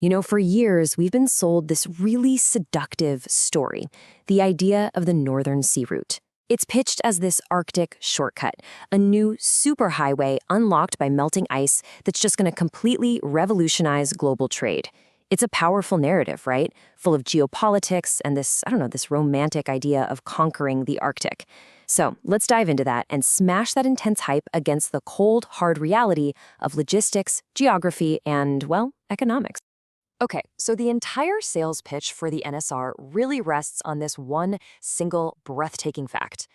You know, for years, we've been sold this really seductive story, the idea of the Northern Sea Route. It's pitched as this Arctic shortcut, a new superhighway unlocked by melting ice that's just going to completely revolutionize global trade. It's a powerful narrative, right? Full of geopolitics and this romantic idea of conquering the Arctic. So let's dive into that and smash that intense hype against the cold, hard reality of logistics, geography, and, well, economics. Okay, so the entire sales pitch for the NSR really rests on this one single breathtaking fact.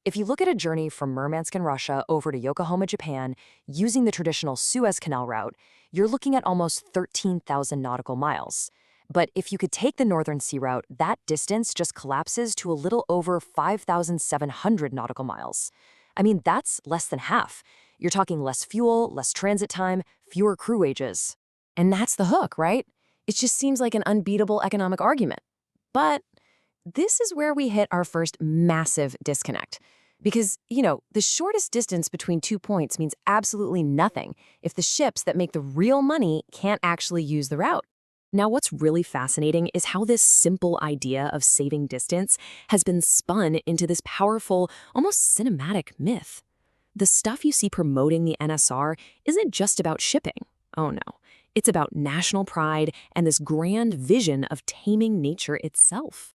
If you look at a journey from Murmansk in Russia over to Yokohama, Japan, using the traditional Suez Canal route, you're looking at almost 13,000 nautical miles. But if you could take the Northern Sea route, that distance just collapses to a little over 5,700 nautical miles. I mean, that's less than half. You're talking less fuel, less transit time, fewer crew wages. And that's the hook, right? It just seems like an unbeatable economic argument. But this is where we hit our first massive disconnect. Because, the shortest distance between 2 points means absolutely nothing if the ships that make the real money can't actually use the route. Now, what's really fascinating is how this simple idea of saving distance has been spun into this powerful, almost cinematic myth. The stuff you see promoting the NSR isn't just about shipping. Oh no. It's about national pride and this grand vision of taming nature itself.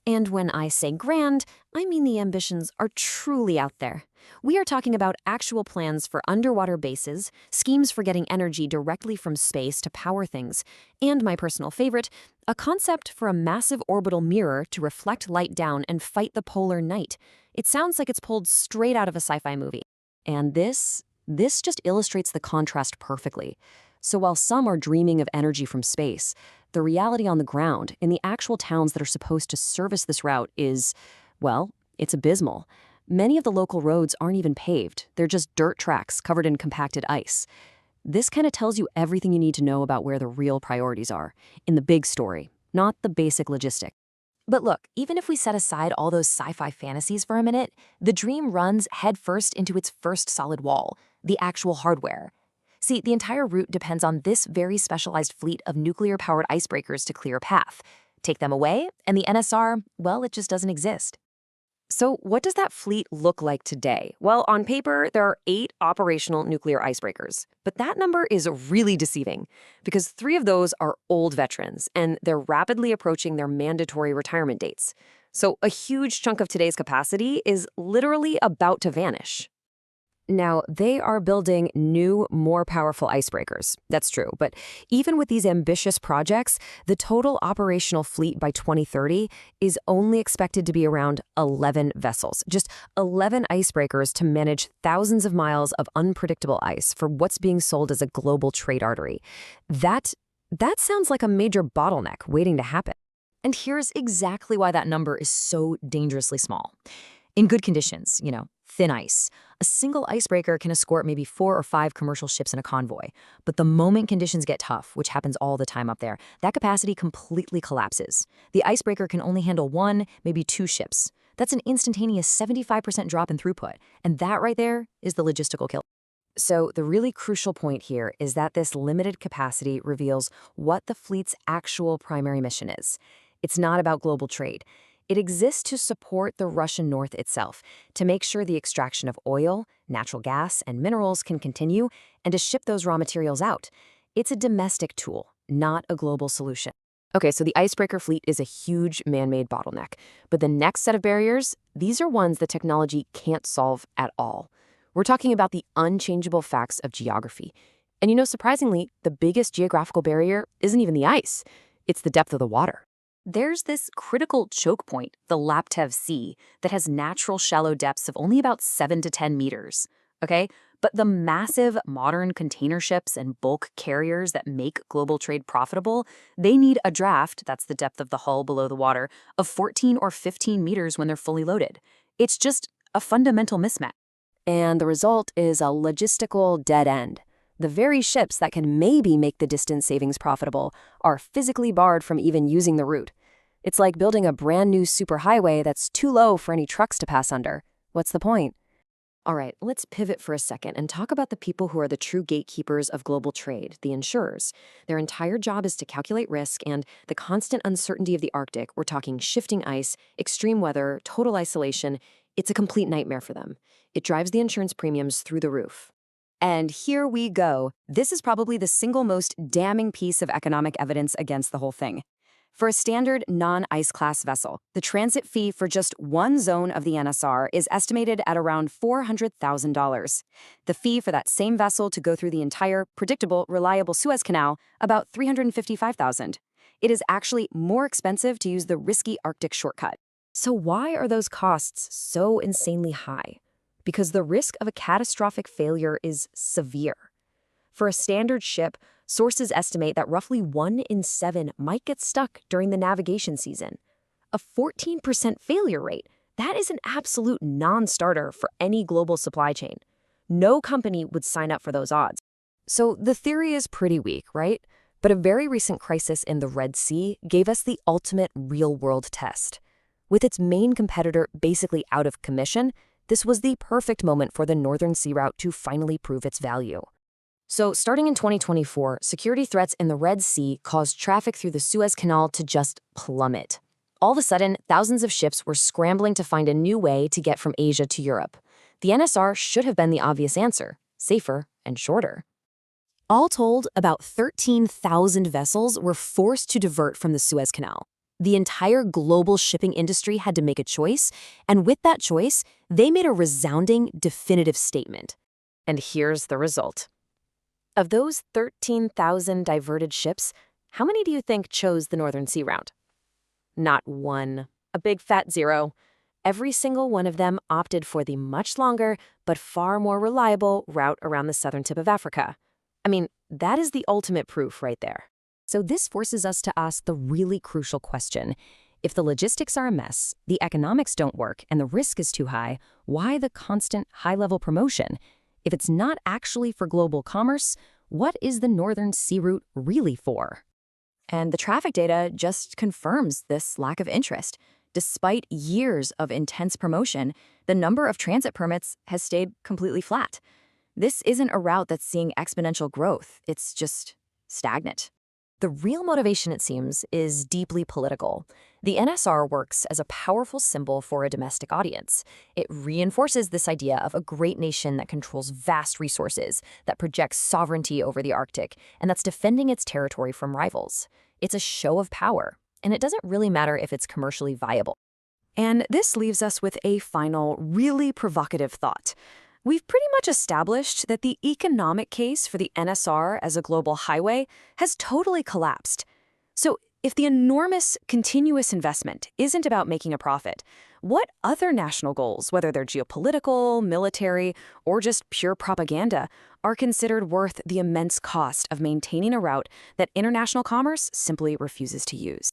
And when I say grand, I mean the ambitions are truly out there. We are talking about actual plans for underwater bases, schemes for getting energy directly from space to power things, and my personal favorite, a concept for a massive orbital mirror to reflect light down and fight the polar night. It sounds like it's pulled straight out of a sci-fi movie. And this just illustrates the contrast perfectly. So while some are dreaming of energy from space, the reality on the ground in the actual towns that are supposed to service this route is, well, it's abysmal. Many of the local roads aren't even paved. They're just dirt tracks covered in compacted ice. This kind of tells you everything you need to know about where the real priorities are, in the big story, not the basic logistics. But look, even if we set aside all those sci-fi fantasies for a minute, the dream runs headfirst into its first solid wall, the actual hardware. See, the entire route depends on this very specialized fleet of nuclear-powered icebreakers to clear a path. Take them away, and the NSR, well, it just doesn't exist. So what does that fleet look like today? Well, on paper, there are 8 operational nuclear icebreakers. But that number is really deceiving, because 3 of those are old veterans, and they're rapidly approaching their mandatory retirement dates. So a huge chunk of today's capacity is literally about to vanish. Now, they are building new, more powerful icebreakers. That's true. But even with these ambitious projects, the total operational fleet by 2030 is only expected to be around 11 vessels. Just 11 icebreakers to manage thousands of miles of unpredictable ice for what's being sold as a global trade artery. That sounds like a major bottleneck waiting to happen. And here's exactly why that number is so dangerously small. In good conditions, thin ice, a single icebreaker can escort maybe 4 or 5 commercial ships in a convoy. But the moment conditions get tough, which happens all the time up there, that capacity completely collapses. The icebreaker can only handle 1, maybe 2 ships. That's an instantaneous 75% drop in throughput. And that right there is the logistical kill. So the really crucial point here is that this limited capacity reveals what the fleet's actual primary mission is. It's not about global trade. It exists to support the Russian North itself, to make sure the extraction of oil, natural gas, and minerals can continue, and to ship those raw materials out. It's a domestic tool, not a global solution. Okay, so the icebreaker fleet is a huge man-made bottleneck. But the next set of barriers, these are ones that technology can't solve at all. We're talking about the unchangeable facts of geography. And surprisingly, the biggest geographical barrier isn't even the ice. It's the depth of the water. There's this critical choke point, the Laptev Sea, that has natural shallow depths of only about 7 to 10 meters, okay? But the massive modern container ships and bulk carriers that make global trade profitable, they need a draft, that's the depth of the hull below the water, of 14 or 15 meters when they're fully loaded. It's just a fundamental mismatch. And the result is a logistical dead end. The very ships that can maybe make the distance savings profitable are physically barred from even using the route. It's like building a brand new superhighway that's too low for any trucks to pass under. What's the point? All right, let's pivot for a second and talk about the people who are the true gatekeepers of global trade, the insurers. Their entire job is to calculate risk and the constant uncertainty of the Arctic. We're talking shifting ice, extreme weather, total isolation. It's a complete nightmare for them. It drives the insurance premiums through the roof. And here we go. This is probably the single most damning piece of economic evidence against the whole thing. For a standard non-ice class vessel, the transit fee for just one zone of the NSR is estimated at around $400,000. The fee for that same vessel to go through the entire, predictable, reliable Suez Canal, about $355,000. It is actually more expensive to use the risky Arctic shortcut. So why are those costs so insanely high? Because the risk of a catastrophic failure is severe. For a standard ship, sources estimate that roughly 1 in 7 might get stuck during the navigation season. A 14% failure rate, that is an absolute non-starter for any global supply chain. No company would sign up for those odds. So the theory is pretty weak, right? But a very recent crisis in the Red Sea gave us the ultimate real-world test. With its main competitor basically out of commission, this was the perfect moment for the Northern Sea Route to finally prove its value. So starting in 2024, security threats in the Red Sea caused traffic through the Suez Canal to just plummet. All of a sudden, thousands of ships were scrambling to find a new way to get from Asia to Europe. The NSR should have been the obvious answer, safer and shorter. All told, about 13,000 vessels were forced to divert from the Suez Canal. The entire global shipping industry had to make a choice, and with that choice, they made a resounding, definitive statement. And here's the result. Of those 13,000 diverted ships, how many do you think chose the Northern Sea Route? Not one. A big fat zero. Every single one of them opted for the much longer, but far more reliable route around the southern tip of Africa. I mean, that is the ultimate proof right there. So this forces us to ask the really crucial question. If the logistics are a mess, the economics don't work, and the risk is too high, why the constant high-level promotion? If it's not actually for global commerce, what is the Northern Sea Route really for? And the traffic data just confirms this lack of interest. Despite years of intense promotion, the number of transit permits has stayed completely flat. This isn't a route that's seeing exponential growth. It's just stagnant. The real motivation, it seems, is deeply political. The NSR works as a powerful symbol for a domestic audience. It reinforces this idea of a great nation that controls vast resources, that projects sovereignty over the Arctic, and that's defending its territory from rivals. It's a show of power, and it doesn't really matter if it's commercially viable. And this leaves us with a final, really provocative thought. We've pretty much established that the economic case for the NSR as a global highway has totally collapsed. So if the enormous continuous investment isn't about making a profit, what other national goals, whether they're geopolitical, military, or just pure propaganda, are considered worth the immense cost of maintaining a route that international commerce simply refuses to use?